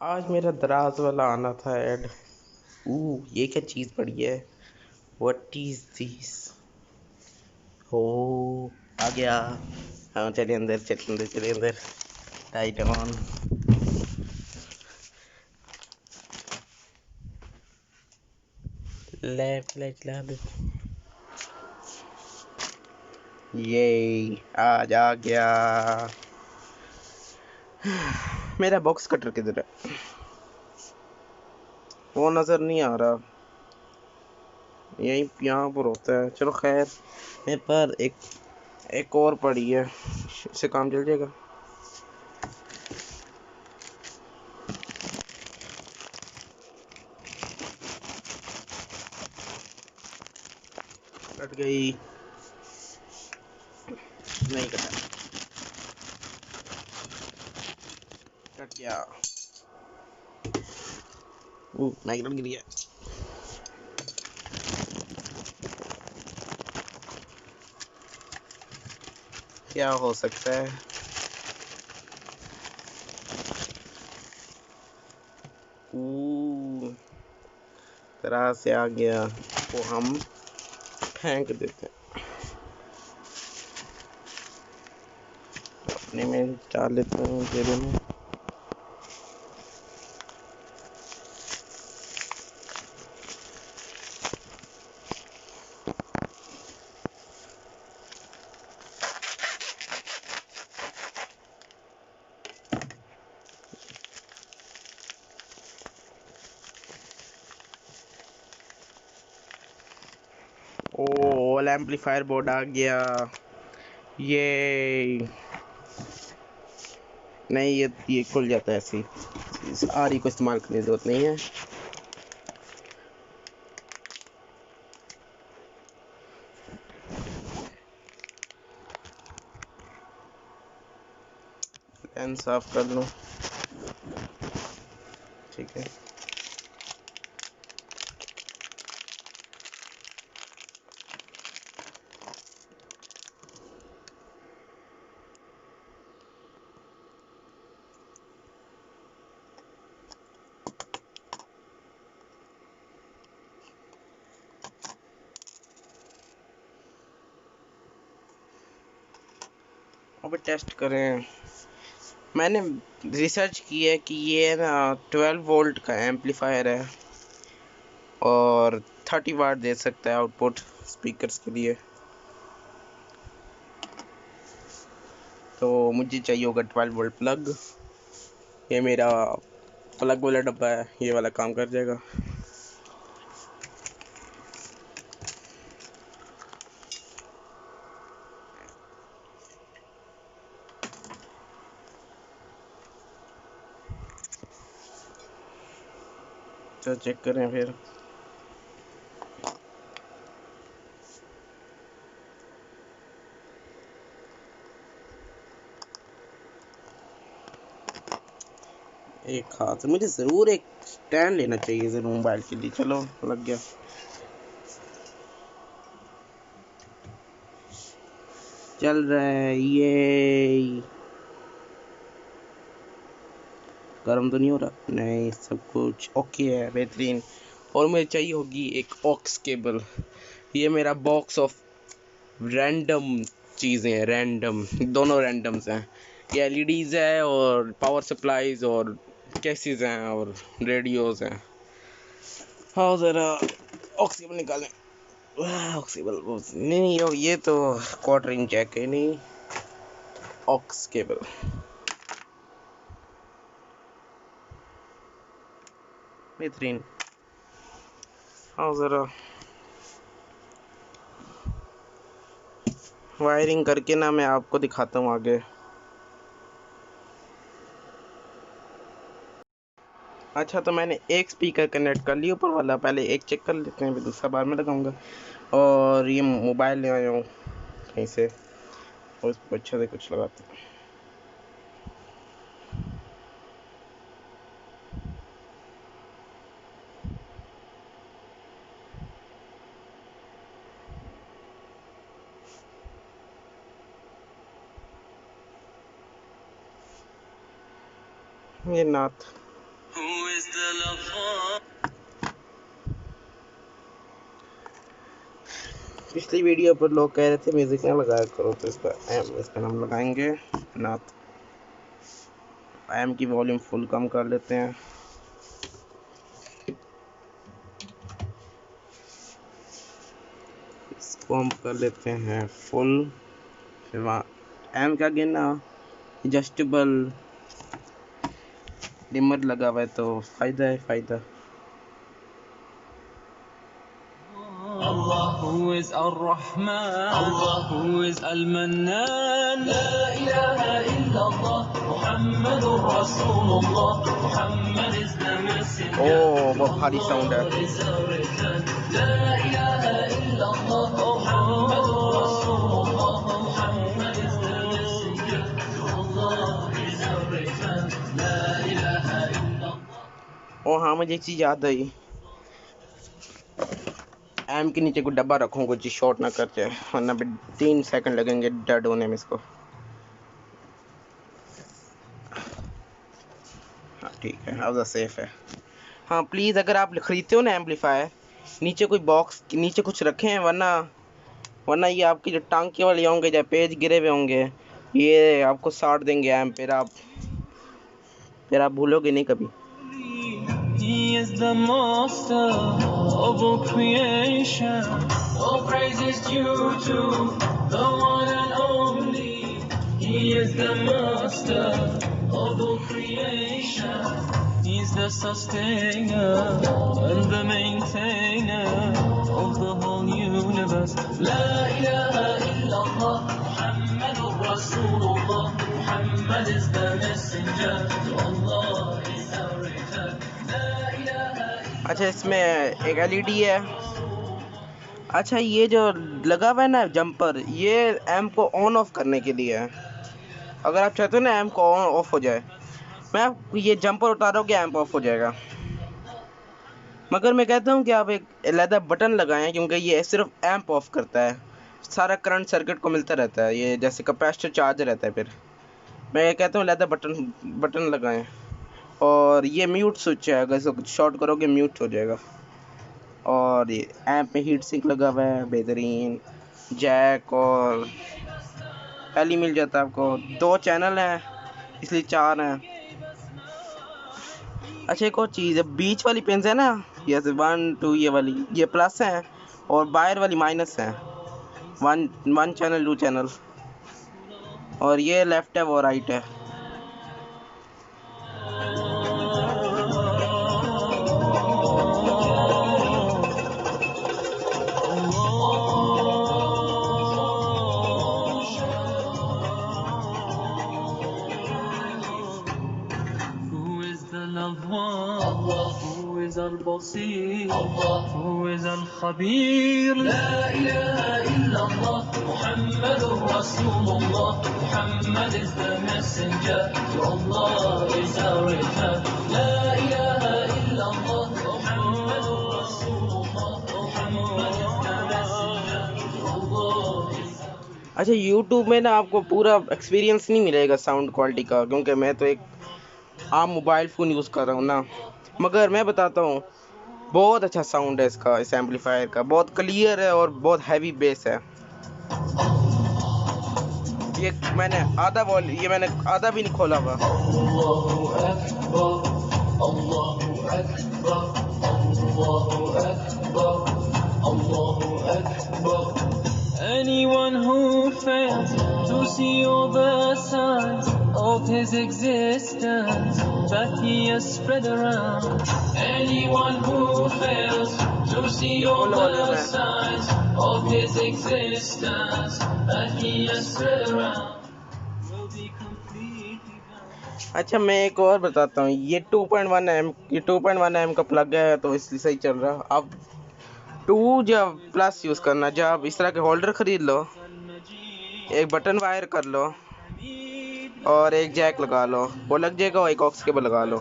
आज मेरा दराज वाला आना था ऐड। ये क्या चीज़ पड़ी है? What is this? हो, आ गया। हाँ, चलिए अंदर, चलिए अंदर, चलिए अंदर। Tight on. लेफ्ट लाइट ला दो। ये आज आ गया। मेरा बॉक्स कटर किधर है? वो नज़र नहीं आ रहा। यहीं यहाँ पर होता है। चलो खैर, मेरे पर एक और पड़ी है, इससे काम चल जाएगा। कट गई। नहीं कटा। कट गया। नाइट गिर गया। क्या हो सकता है? तरह से आ गया, वो हम फेंक देते हैं। अपने में डाल लेते हैं जेब में। ऑल एम्पलीफायर बोर्ड आ गया। ये नहीं, ये खुल जाता है ऐसे ही। इस आरी को इस्तेमाल करने की जरूरत नहीं है। पेन साफ कर लूँ। ठीक है। अब टेस्ट करें। मैंने रिसर्च की है कि ये ना 12 वोल्ट का एम्पलीफायर है और 30 वाट दे सकता है आउटपुट स्पीकर्स के लिए। तो मुझे चाहिए होगा 12 वोल्ट प्लग। ये मेरा प्लग वाला डब्बा है, ये वाला काम कर जाएगा। तो चेक करें फिर। एक हाथ मुझे ज़रूर एक स्टैंड लेना चाहिए ज़रूर मोबाइल के लिए। चलो लग गया। चल रहा है ये। गर्म तो नहीं हो रहा? नहीं, सब कुछ ओके है, बेहतरीन। और मुझे चाहिए होगी एक ऑक्स केबल। ये मेरा बॉक्स ऑफ रैंडम चीज़ें हैं, रैंडम, दोनों रैंडम्स हैं। ये एलईडीज़ है और पावर सप्लाईज और केसेस हैं और रेडियोस हैं। हाँ ज़रा ऑक्स केबल निकालें। वाह, ऑक्स केबल नहीं, ये तो क्वार्टर इंच जैक है नहीं। Aux cable. बेहतरीन। हाँ ज़रा वायरिंग करके ना मैं आपको दिखाता हूँ आगे। अच्छा, तो मैंने एक स्पीकर कनेक्ट कर लिया ऊपर वाला। पहले एक चेक कर लेते हैं, फिर दूसरा बाद में लगाऊंगा। और ये मोबाइल ले आया हूँ कहीं से, और इस पर अच्छा से कुछ लगाते हैं। ये नाथ पिछली वीडियो पर लोग कह रहे थे म्यूजिक ना लगाया करो, तो इसका नाम लगाएंगे नाथ। एम की वॉल्यूम फुल कम कर लेते हैं। इसको हम कर लेते हैं फुल। फिर वहाँ एम का गिनना एडजस्टेबल डिमर लगा हुआ है, तो फायदा है फायदा। Allah who is Ar-Rahman, Allah who is Al-Mannan, La ilaha illallah, Muhammadur Rasulullah, Muhammad is the messenger. Oh, बहुत भारी साउंड है। La ilaha illallah, Muhammadur Rasulullah, Muhammad is the messenger. Allah is our return. La ilaha illallah. Oh हाँ, मुझे एक चीज याद आई। M के नीचे कोई डब्बा रखूँ, कुछ शॉर्ट ना करते, वरना 3 सेकंड लगेंगे डेड होने में इसको। हाँ ठीक है, अब सेफ है। हाँ प्लीज़, अगर आप ख़रीदते हो ना एम्पलीफायर, नीचे कोई बॉक्स नीचे कुछ रखें, वरना ये आपकी जो टांके वाले होंगे या पेज गिरे हुए होंगे, ये आपको साड़ देंगे एम। फिर आप भूलोगे नहीं कभी। He is the master of all creation. All praise is due to the one and only. He is the master of all creation. He is the sustainer and the maintainer of the whole universe. La ilaha illallah, Muhammadur Rasulullah. Muhammad is the messenger. Allah is our return. अच्छा, इसमें एक LED है। अच्छा, ये जो लगा हुआ है ना जंपर, ये एम को ऑन ऑफ करने के लिए है। अगर आप चाहते हो ना एम को ऑन ऑफ हो जाए, मैं ये जंपर उतारोगे एम ऑफ हो जाएगा। मगर मैं कहता हूँ कि आप एक अलग बटन लगाएं, क्योंकि ये सिर्फ एम्प ऑफ करता है, सारा करंट सर्किट को मिलता रहता है, ये जैसे कैपेसिटर चार्ज रहता है। फिर मैं कहता हूँ अलग बटन लगाएं। और ये म्यूट स्विच है, अगर इसको शॉर्ट करोगे म्यूट हो जाएगा। और ये एम्प में हीट सिंक लगा हुआ है, बेहतरीन जैक और एल मिल जाता है आपको। 2 चैनल हैं, इसलिए 4 हैं। अच्छा, एक और चीज़ है, बीच वाली पिन्स है ना, जैसे 1 2, ये वाली ये प्लस है और बाहर वाली माइनस है। 1 चैनल 2 चैनल, और ये लेफ्ट है वो राइट है। Who is al-Basir, who is al-Khabir. La ilaha illallah, Muhammadur Rasulullah. Muhammad is the messenger. To Allah is our return. La ilaha illallah, Muhammadur Rasulullah. Muhammad is the messenger. To Allah is. अच्छा, YouTube में ना आपको पूरा experience नहीं मिलेगा sound quality का, क्योंकि मैं तो एक आम मोबाइल फ़ोन यूज़ कर रहा हूँ ना। मगर मैं बताता हूँ, बहुत अच्छा साउंड है इसका, इस एम्पलीफायर का। बहुत क्लियर है और बहुत हैवी बेस है। ये मैंने आधा भी नहीं खोला हुआ। Anyone who fails to see all the signs of his existence that he has spread around. Anyone who fails to see all the signs of his existence that he has spread around will be completely bound. अच्छा, मैं एक और बताता हूँ। ये 2.1 M का plug है, तो इसलिए सही चल रहा। अब 2 जब प्लस यूज़ करना, जब इस तरह के होल्डर ख़रीद लो, एक बटन वायर कर लो और एक जैक लगा लो, वो लग जाएगा, और एक ऑक्स केबल लगा लो।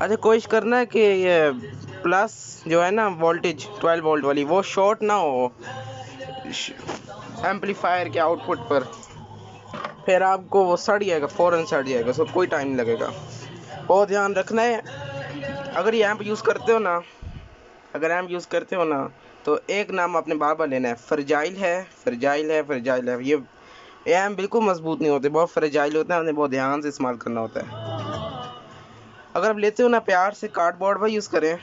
अच्छा, कोशिश करना है कि ये प्लस जो है ना वोल्टेज 12 वोल्ट वाली, वो शॉर्ट ना हो एम्पलीफायर के आउटपुट पर, फिर आपको वो सड़ जाएगा, फ़ौरन सड़ जाएगा। उसको कोई टाइम नहीं लगेगा। बहुत ध्यान रखना है अगर ये ऐप यूज़ करते हो ना, अगर ऐप यूज़ करते हो ना, तो एक नाम अपने बार बार लेना है, फ्रजाइल है, फ्रजाइल है, फ्रजाइल है। ये ऐप बिल्कुल मजबूत नहीं होते, बहुत फ्रजाइल होता है, उन्हें बहुत ध्यान से इस्तेमाल करना होता है। अगर आप लेते हो ना, प्यार से कार्डबोर्ड पर यूज़ करें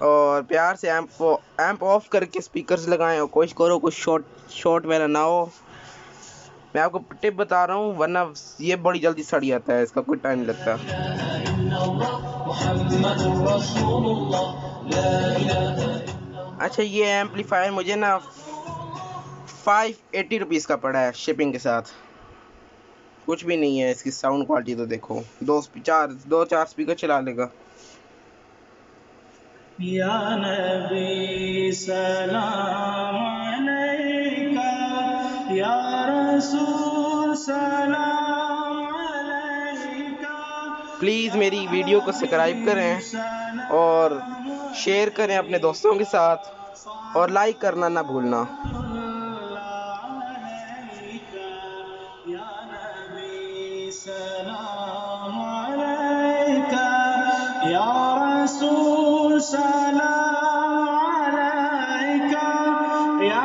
और प्यार से एम्प ऑफ करके स्पीकर्स लगाएं और कोशिश करो कुछ शॉर्ट वगैरह ना हो। मैं आपको टिप बता रहा हूँ, वरना ये बड़ी जल्दी सड़ जाता है, इसका कोई टाइम नहीं लगता। अच्छा, ये एम्पलीफायर मुझे ना 580 रुपीज़ का पड़ा है शिपिंग के साथ। कुछ भी नहीं है, इसकी साउंड क्वालिटी तो देखो, दो चार स्पीकर चला लेगा। या नबी सलाम अलैका, या रसूल सलाम अलैका। प्लीज़ मेरी वीडियो को सब्सक्राइब करें और शेयर करें अपने दोस्तों के साथ, और लाइक करना ना भूलना। सलाम अलैका, या रसूल सलाम अलैका, या